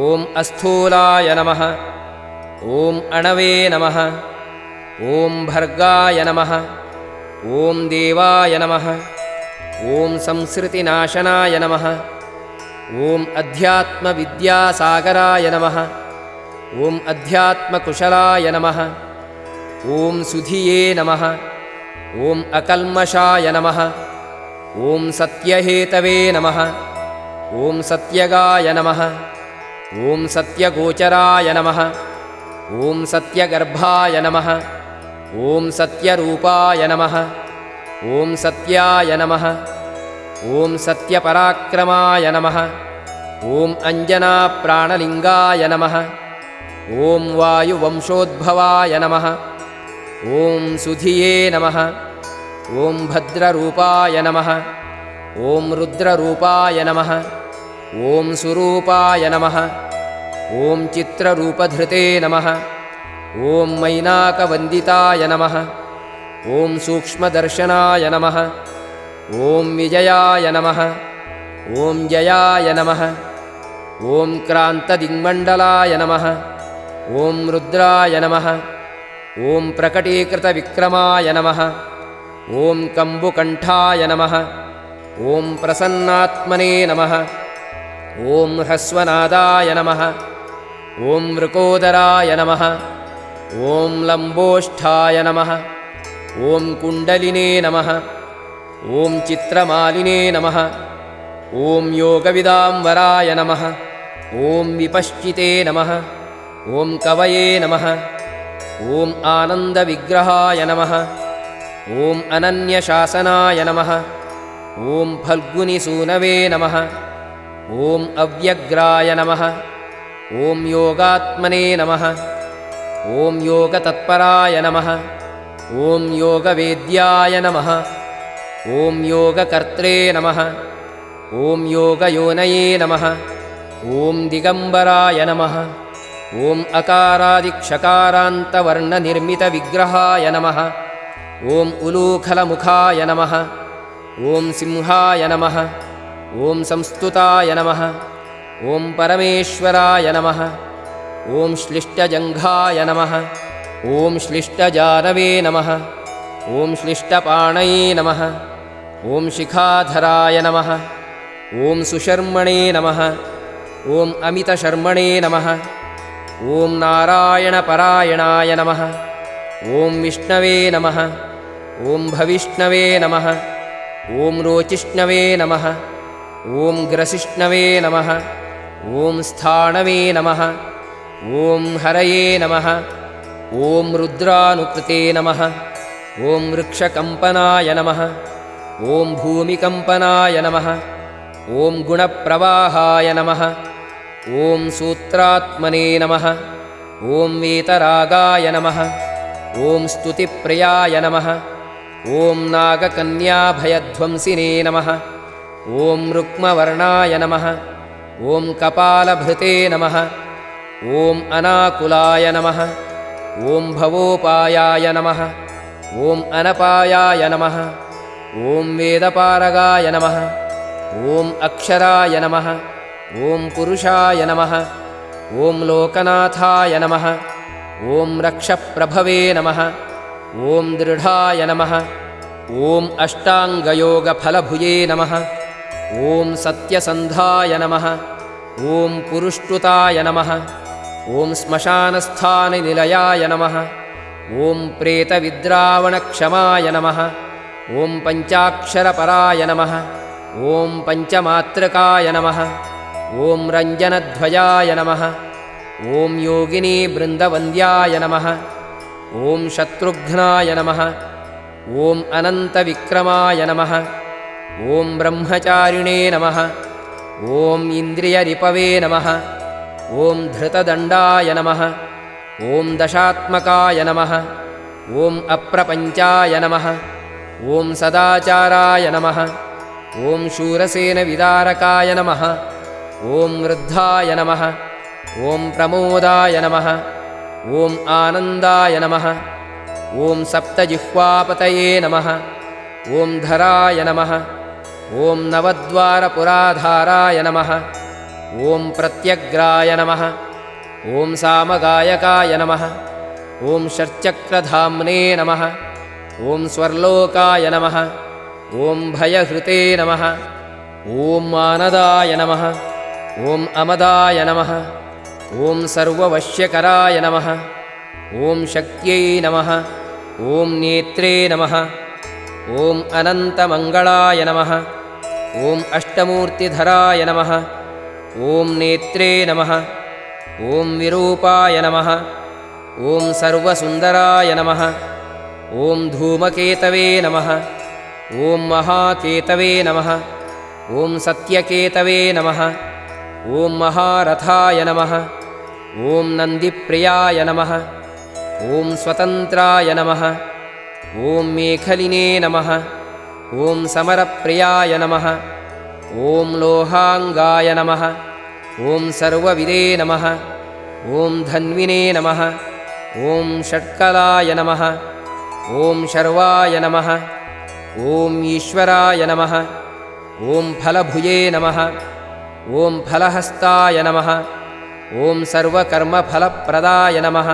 ॐ अस्थूलाय नमः। ॐ अणवे नमः। ॐ भर्गाय नमः। ॐ देवाय नमः। ॐ संसृतिनाशनाय नमः। ॐ अध्यात्मविद्यासागराय नमः। ॐ अध्यात्मकुशलाय नमः। ॐ सुधिये नमः। ॐ अकल्मषाय नमः। ॐ सत्यहेतवे नमः। ॐ सत्यगाय नमः। ॐ सत्यगोचराय नमः। ॐ सत्यगर्भाय नमः। ॐ सत्यरूपाय नमः। ॐ सत्याय नमः। ॐ सत्यपराक्रमाय नमः। ॐ अञ्जनाप्राणलिङ्गाय नमः। ॐ वायुवंशोद्भवाय नमः। ॐ सुधिये नमः। ॐ भद्ररूपाय नमः। ॐ रुद्ररूपाय नमः। ॐ सुरूपाय नमः। ॐ चित्ररूपधृते नमः। ॐ मैनाकवन्दिताय नमः। ॐ सूक्ष्मदर्शनाय नमः। ॐ विजयाय नमः। ॐ जयाय नमः। ॐ क्रान्तदिङ्मण्डलाय नमः। ॐ रुद्राय नमः। ॐ प्रकटीकृतविक्रमाय नमः। ॐ कम्बुकण्ठाय नमः। ॐ प्रसन्नात्मने नमः। ॐ ह्रस्वनादाय नमः। ॐ वृकोदराय नमः। ॐ लम्बोष्ठाय नमः। ॐ कुण्डलिने नमः। ॐ चित्रमालिने नमः। ॐ योगविदाम्बराय नमः। ॐ विपश्चिते नमः। ॐ कवये नमः। ॐ आनन्दविग्रहाय नमः। ॐ अनन्यशासनाय नमः। ॐ फल्गुनिसूनवे नमः। ॐ अव्यग्राय नमः। ॐ योगात्मने नमः। ॐ योगतत्पराय नमः। ॐ योगवेद्याय नमः। ॐ योगकर्त्रे नमः। ॐ योगयोनये नमः। ॐ दिगम्बराय नमः। ॐ अकारादिक्षकारान्तवर्णनिर्मितविग्रहाय नमः। ॐ उलूखलमुखाय नमः। ॐ सिंहाय नमः। ॐ संस्तुताय नमः। ॐ परमेश्वराय नमः। ॐ श्लिष्टजङ्घाय नमः। ॐ श्लिष्टजानवे नमः। ॐ श्लिष्टपाणये नमः। ॐ शिखाधराय नमः। ॐ सुशर्मणे नमः। ॐ अमितशर्मणे नमः। ॐ नारायणपरायणाय नमः। ॐ विष्णवे नमः। ॐ भविष्णवे नमः। ॐ रोचिष्णवे नमः। ॐ ग्रसिष्णवे नमः। ॐ स्थाणवे नमः। ॐ हरये नमः। ॐ रुद्रानुकृते नमः। ॐ वृक्षकम्पनाय नमः। ॐ भूमिकम्पनाय नमः। ॐ गुणप्रवाहाय नमः। ॐ सूत्रात्मने नमः। ॐ वेतरागाय नमः। ॐ स्तुतिप्रियाय नमः। ॐ नागकन्याभयध्वंसिने नमः। ॐ रुक्मवर्णाय नमः। ॐ कपालभृते नमः। ॐ अनाकुलाय नमः। ॐ भवोपायाय नमः। ॐ अनपायाय नमः। ॐ वेदपारगाय नमः। ॐ अक्षराय नमः। ॐ पुरुषाय नमः। ॐ लोकनाथाय नमः। ॐ रक्षप्रभवे नमः। ॐ दृढाय नमः। ॐ अष्टाङ्गयोगफलभुजे नमः। ॐ सत्यसन्धाय नमः। ॐ पुरुष्टुताय नमः। ॐ श्मशानस्थाननिलयाय नमः। ॐ प्रेतविद्रावणक्षमाय नमः। ॐ पञ्चाक्षरपराय नमः। ॐ पञ्चमात्रकाय नमः। ॐ रञ्जनध्वजाय नमः। ॐ योगिनीवृन्दवन्द्याय नमः। ॐ शत्रुघ्नाय नमः। ॐ अनन्तविक्रमाय नमः। ॐ ब्रह्मचारिणे नमः। ॐ इन्द्रियरिपवे नमः। ॐ धृतदण्डाय नमः। ॐ दशात्मकाय नमः। ॐ अप्रपञ्चाय नमः। ॐ सदाचाराय नमः। ॐ शूरसेनविदारकाय नमः। ॐ वृद्धाय नमः। ॐ प्रमोदाय नमः। ॐ आनन्दाय नमः। ॐ सप्तजिह्वापतये नमः। ॐ धराय नमः। ॐ नवद्वारपुराधाराय नमः। ॐ प्रत्यग्राय नमः। ॐ सामगायकाय नमः। ॐ षट्चक्रधाम्ने नमः। ॐ स्वर्लोकाय नमः। ॐ भयहृते नमः। ॐ मानदाय नमः। ॐ अमदाय नमः। ॐ सर्ववश्यकराय नमः। ॐ शक्त्यै नमः। ॐ नेत्रे नमः। ॐ अनन्तमङ्गलाय नमः। ॐ अष्टमूर्तिधराय नमः। ॐ नेत्रे नमः। ॐ विरूपाय नमः। ॐ सर्वसुन्दराय नमः। ॐ धूमकेतवे नमः। ॐ महाकेतवे नमः। ॐ सत्यकेतवे नमः। ॐ महारथाय नमः। ॐ नन्दिप्रियाय नमः। ॐ स्वतन्त्राय नमः। ॐ मेखलिने नमः। ॐ समरप्रियाय नमः। ॐ लोहाङ्गाय नमः। ॐ सर्वविदे नमः। ॐ धन्विने नमः। ॐ षट्कलाय नमः। ॐ शर्वाय नमः। ॐ ईश्वराय नमः। ॐ फलभुजे नमः। ॐ फलहस्ताय नमः। ॐ सर्वकर्मफलप्रदाय नमः।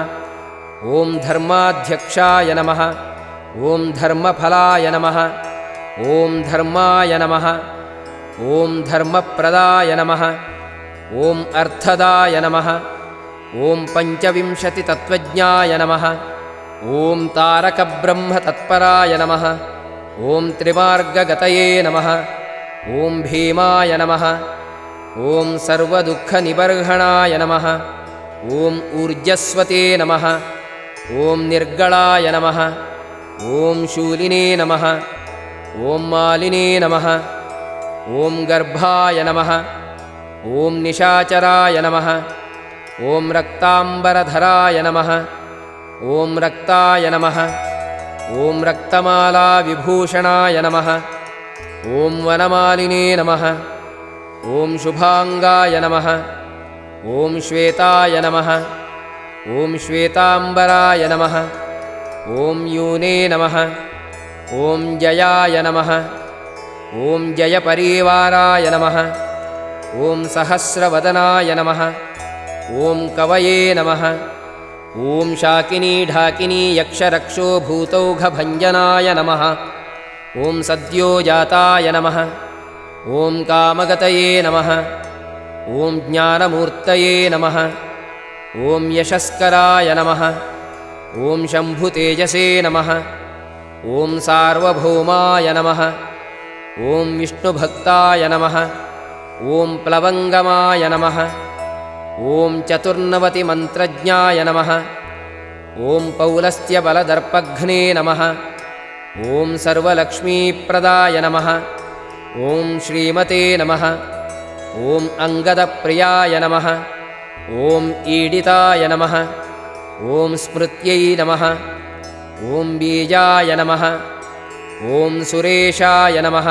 ॐ धर्माध्यक्षाय नमः। ॐ धर्मफलाय नमः। ॐ धर्माय नमः। ॐ धर्मप्रदाय नमः। ॐ अर्थदाय नमः। ॐ पञ्चविंशतितत्त्वज्ञाय नमः। ॐ तारकब्रह्मतत्पराय नमः। ॐ त्रिमार्गगतये नमः। ॐ भीमाय नमः। ॐ सर्वदुःखनिबर्हणाय नमः। ॐ ऊर्जस्वते नमः। ॐ निर्गलाय नमः। ॐ शूलिने नमः। ॐ मालिने नमः। ॐ गर्भाय नमः। ॐ निशाचराय नमः। ॐ रक्ताम्बरधराय नमः। ॐ रक्ताय नमः। ॐ रक्तमालाविभूषणाय नमः। ॐ वनमालिने नमः। ॐ शुभाङ्गाय नमः। ॐ श्वेताय नमः। ॐ श्वेताम्बराय नमः। ॐ यूने नमः। ॐ जयाय नमः। ॐ जयपरिवाराय नमः। ॐ सहस्रवदनाय नमः। ॐ कवये नमः। ॐ शाकिनी ढाकिनी यक्षरक्षो भूतौघभञ्जनाय नमः। ॐ सद्योजाताय नमः। ॐ कामगतये नमः। ॐ ज्ञानमूर्तये नमः। ॐ यशस्कराय नमः। ॐ शम्भुतेजसे नमः। ॐ सार्वभौमाय नमः। ॐ विष्णुभक्ताय नमः। ॐ प्लवङ्गमाय नमः। ॐ चतुर्नवतिमन्त्रज्ञाय नमः। ॐ पौलस्त्यबलदर्पघ्ने नमः। ॐ सर्वलक्ष्मीप्रदाय नमः। ॐ श्रीमते नमः। ॐ अङ्गदप्रियाय नमः। ॐ ईडिताय नमः। ॐ स्मृत्यै नमः। ॐ बीजाय नमः। ॐ सुरेशाय नमः।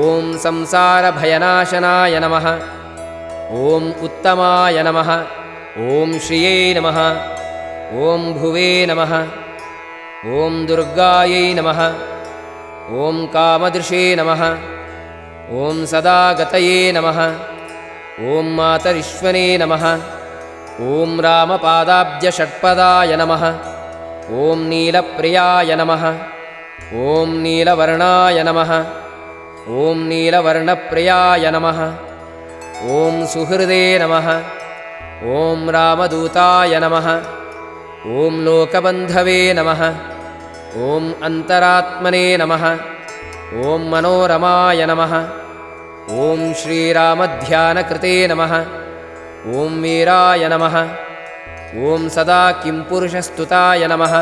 ॐ संसारभयनाशनाय नमः। ॐ उत्तमाय नमः। ॐ श्रियै नमः। ॐ भुवे नमः। ॐ दुर्गायै नमः। ॐ कामदृशे नमः। ॐ सदागतये नमः। ॐ मातरिश्वने नमः। ॐ रामपादाब्जषट्पदाय नमः। ॐ नीलप्रियाय नमः। ॐ नीलवर्णाय नमः। ॐ नीलवर्णप्रियाय नमः। ॐ सुहृदे नमः। ॐ रामदूताय नमः। ॐ लोकबन्धवे नमः। ॐ अन्तरात्मने नमः। ॐ मनोरमाय नमः। ॐ श्रीरामध्यानकृते नमः। ॐ वीराय नमः। ॐ सदा किंपुरुषस्तुताय नमः।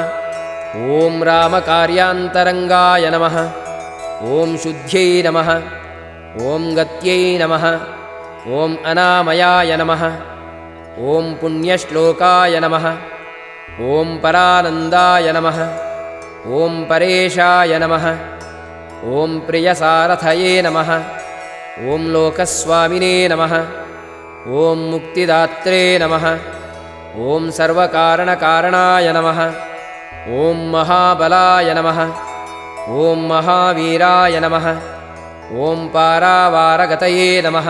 ॐ रामकार्यान्तरङ्गाय नमः। ॐ शुद्ध्यै नमः। ॐ गत्यै नमः। ॐ अनामयाय नमः। ॐ पुण्यश्लोकाय नमः। ॐ परानन्दाय नमः। ॐ परेशाय नमः। ॐ प्रियसारथये नमः। ॐ लोकस्वामिने नमः। ॐ मुक्तिदात्रे नमः। ॐ सर्वकारणकारणाय नमः। ॐ महाबलाय नमः। ॐ महावीराय नमः। ॐ पारावारगतये नमः।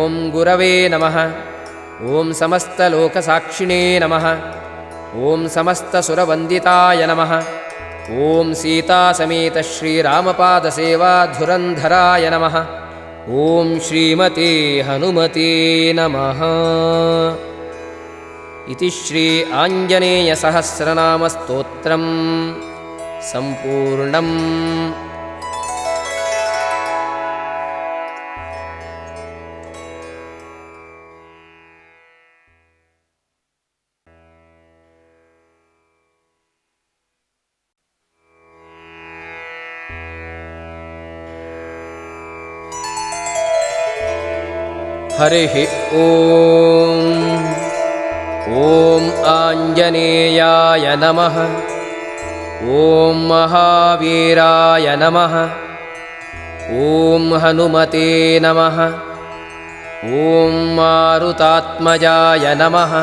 ॐ गुरवे नमः। ॐ समस्तलोकसाक्षिणे नमः। ॐ समस्तसुरवन्दिताय नमः। ॐ सीतासमेतश्रीरामपादसेवाधुरन्धराय नमः। ॐ श्रीमते हनुमते नमः। इति श्री आञ्जनेयसहस्रनामस्तोत्रं सम्पूर्णम्। हरिः ॐ। ॐ आञ्जनेयाय नमः। ॐ महावीराय नमः। ॐ हनुमते नमः। ॐ मारुतात्मजाय नमः।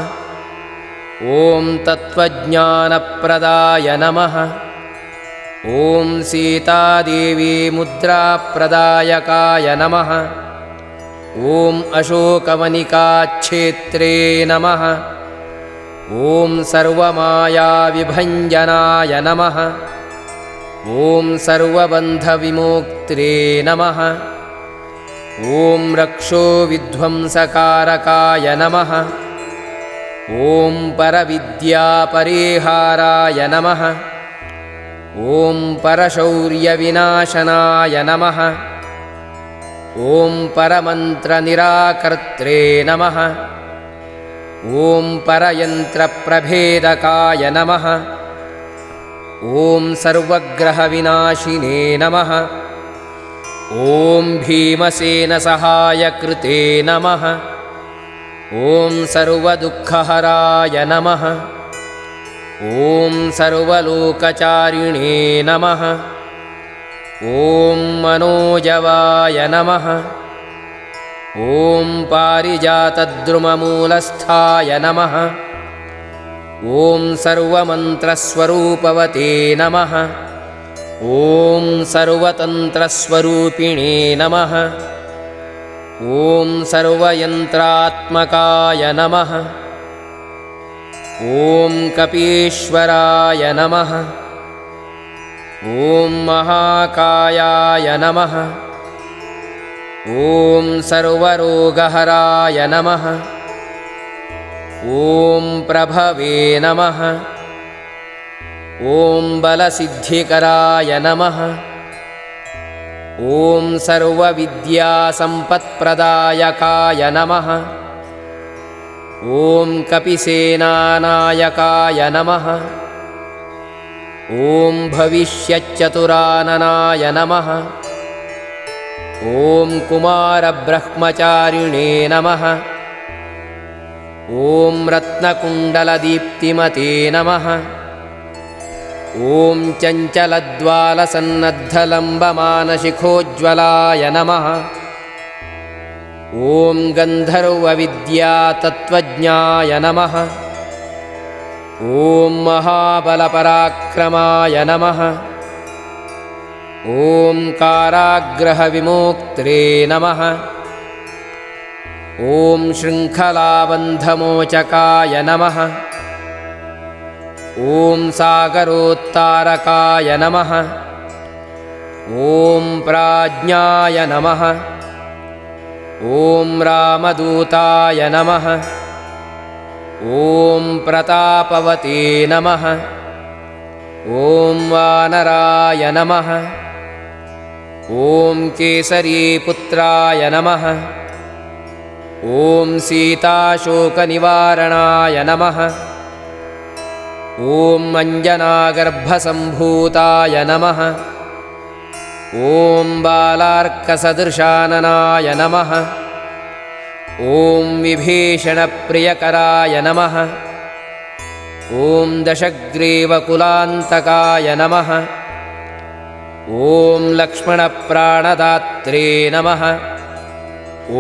ॐ तत्त्वज्ञानप्रदाय नमः। ॐ सीतादेवी मुद्राप्रदायकाय नमः। ॐ अशोकवनिकाच्छेत्रे नमः। ॐ सर्वमायाविभञ्जनाय नमः। ॐ सर्वबन्धविमोक्त्रे नमः। ॐ रक्षोविध्वंसकारकाय नमः। ॐ परविद्यापरिहाराय नमः। ॐ परशौर्यविनाशनाय नमः। ॐ परमन्त्रनिराकर्त्रे नमः। ॐ परयन्त्रप्रभेदकाय नमः। ॐ सर्वग्रहविनाशिने नमः। ॐ भीमसेनसहायकृते नमः। ॐ सर्वदुःखहराय नमः। ॐ सर्वलोकचारिणे नमः। ॐ मनोजवाय नमः। ॐ पारिजातद्रुममूलस्थाय नमः। ॐ सर्वमन्त्रस्वरूपवते नमः। ॐ सर्वतन्त्रस्वरूपिणे नमः। ॐ सर्वयन्त्रात्मकाय नमः। ॐ कपीश्वराय नमः। ॐ महाकायाय नमः। ॐ सर्वरोगहराय नमः। ॐ प्रभवे नमः। ॐ बलसिद्धिकराय नमः। ॐ सर्वविद्यासम्पत्प्रदायकाय नमः। ॐ कपिसेनानायकाय नमः। ॐ भविष्यच्चतुराननाय नमः। ॐ कुमारब्रह्मचारिणे नमः। ॐ रत्नकुण्डलदीप्तिमते नमः। ॐ चञ्चलद्वालसन्नद्धलम्बमानशिखोज्ज्वलाय नमः। ॐ गन्धर्वविद्यातत्त्वज्ञाय नमः। ॐ महाबलपराक्रमाय नमः। ॐ काराग्रहविमोक्त्रे नमः। ॐ शृङ्खलाबन्धमोचकाय नमः। ॐ सागरोत्तारकाय नमः। ॐ प्राज्ञाय नमः। ॐ रामदूताय नमः। ॐ प्रतापवते नमः। ॐ वानराय नमः। ॐ केसरीपुत्राय नमः। ॐ सीताशोकनिवारणाय नमः। ॐ अञ्जनागर्भसम्भूताय नमः। ॐ बालार्कसदृशाननाय नमः। ॐ विभीषणप्रियकराय नमः। ॐ दशग्रीवकुलान्तकाय नमः। ॐ लक्ष्मणप्राणदात्रे नमः।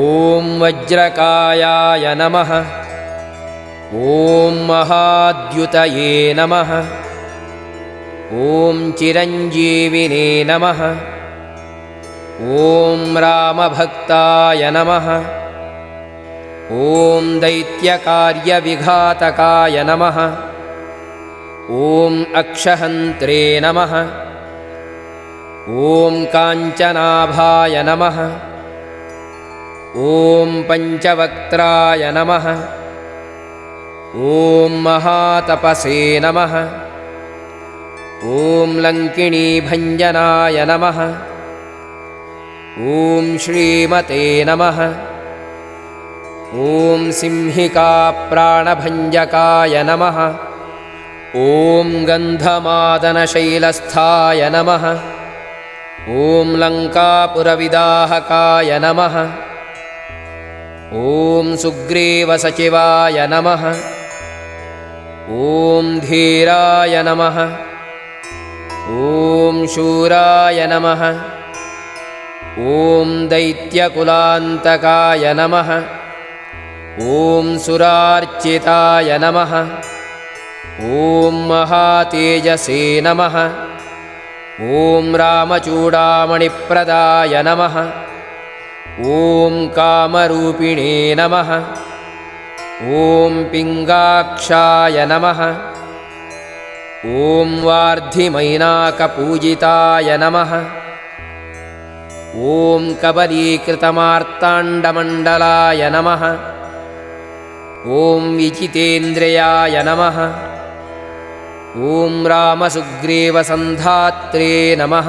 ॐ वज्रकायाय नमः। ॐ महाद्युतये नमः। ॐ चिरञ्जीविने नमः। ॐ रामभक्ताय नमः। ॐ दैत्यकार्यविघातकाय नमः। ॐ अक्षहन्त्रे नमः। ॐ काञ्चनाभाय नमः। ॐ पञ्चवक्त्राय नमः। ॐ महातपसे नमः। ॐ लङ्किणीभञ्जनाय नमः। ॐ श्रीमते नमः। ॐ सिंहिकाप्राणभञ्जकाय नमः। ॐ गन्धमादनशैलस्थाय नमः। ॐ लङ्कापुरविदाहकाय नमः। ॐ सुग्रीवसचिवाय नमः। ॐ धीराय नमः। ॐ शूराय नमः। ॐ दैत्यकुलान्तकाय नमः। ॐ सुरार्चिताय नमः। ॐ महातेजसे नमः। ॐ रामचूडामणिप्रदाय नमः। ॐ कामरूपिणे नमः। ॐ पिङ्गाक्षाय नमः। ॐ वार्धिमैनाकपूजिताय नमः। ॐ कबलीकृतमार्ताण्डमण्डलाय नमः। ॐ विजितेन्द्रियाय नमः। ॐ रामसुग्रीवसन्धात्रे नमः।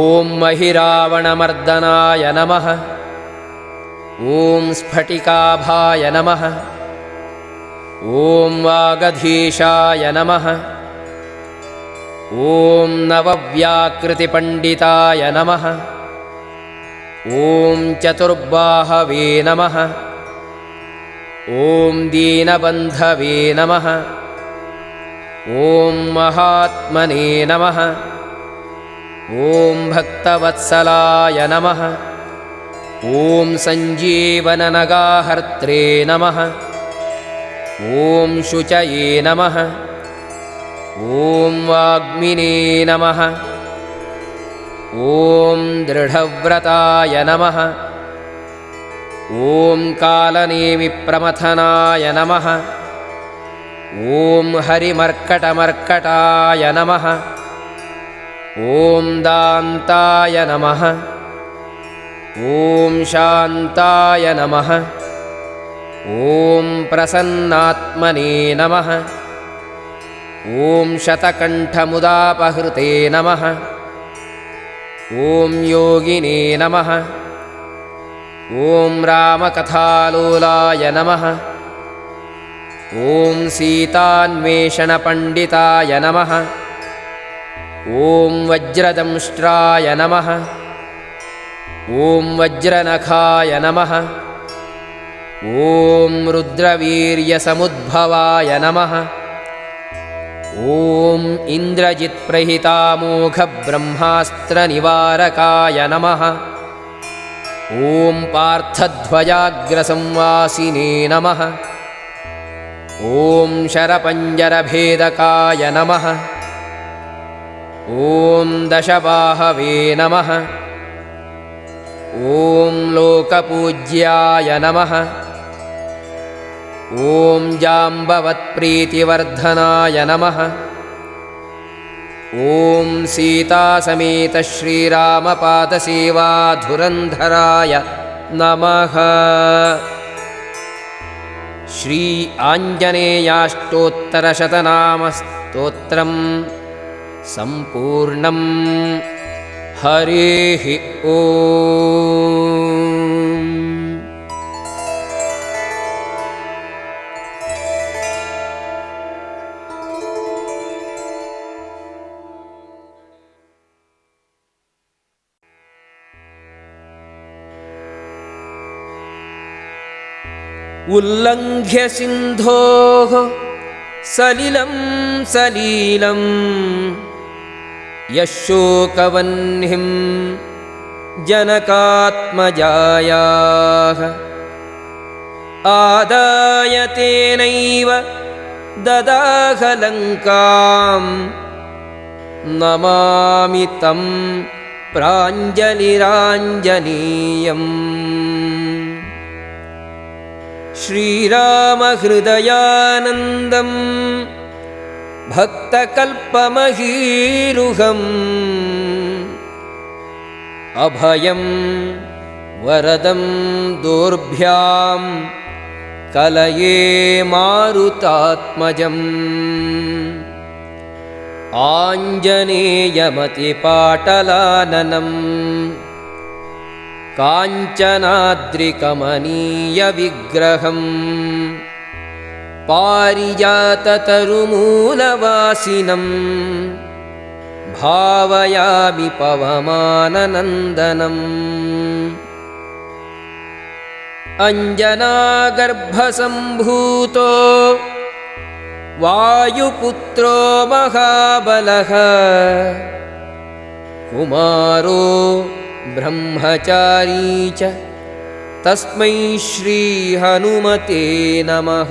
ॐ महिरावणमर्दनाय नमः। ॐ स्फटिकाभाय नमः। ॐ वागधीशाय नमः। ॐ नवव्याकृतिपण्डिताय नमः। ॐ चतुर्बाहवे नमः। ॐ दीनबन्धवे नमः। ॐ महात्मने नमः। ॐ भक्तवत्सलाय नमः। ॐ सञ्जीवननगाहर्त्रे नमः। ॐ शुचये नमः। ॐ वाग्मिने नमः। ॐ दृढव्रताय नमः। ॐ कालनेमिप्रमथनाय नमः। ॐ हरिमर्कटमर्कटाय नमः। ॐ दान्ताय नमः। ॐ शान्ताय नमः। ॐ प्रसन्नात्मने नमः। ॐ शतकण्ठमुदापहृते नमः। ॐ योगिने नमः। ॐ रामकथालोलाय नमः। ॐ सीतान्वेषणपण्डिताय नमः। ॐ वज्रदंष्ट्राय नमः। ॐ वज्रनखाय नमः। ॐ रुद्रवीर्यसमुद्भवाय नमः। ॐ इन्द्रजित्प्रहितामोघब्रह्मास्त्रनिवारकाय नमः। ॐ पार्थध्वजाग्रसंवासिने नमः। ॐ शरपञ्जरभेदकाय नमः। ॐ दशबाहवे नमः। ॐ लोकपूज्याय नमः। ॐ जाम्बवत्प्रीतिवर्धनाय नमः। ॐ सीतासमेतश्रीरामपादसेवाधुरन्धराय नमः। श्री आञ्जनेयाष्टोत्तरशतनामस्तोत्रम् सम्पूर्णम्। हरिः ॐ। उल्लङ्घ्य सिन्धोः सलिलं सलीलं यशोकवह्निं जनकात्मजायाः आदाय तेनैव ददाह लङ्कां नमामि तं प्राञ्जलिराञ्जनेयम्। श्रीरामहृदयानन्दं भक्तकल्पमहीरुहम् अभयं वरदं दोर्भ्यां कलये मारुतात्मजम्। आञ्जनेयमतिपाटलाननं काञ्चनाद्रिकमनीयविग्रहम् पारिजाततरुमूलवासिनं भावयामि पवमाननन्दनम्। अञ्जनागर्भसम्भूतो वायुपुत्रो महाबलः कुमारो ब्रह्मचारी च तस्मै श्रीहनुमते नमः।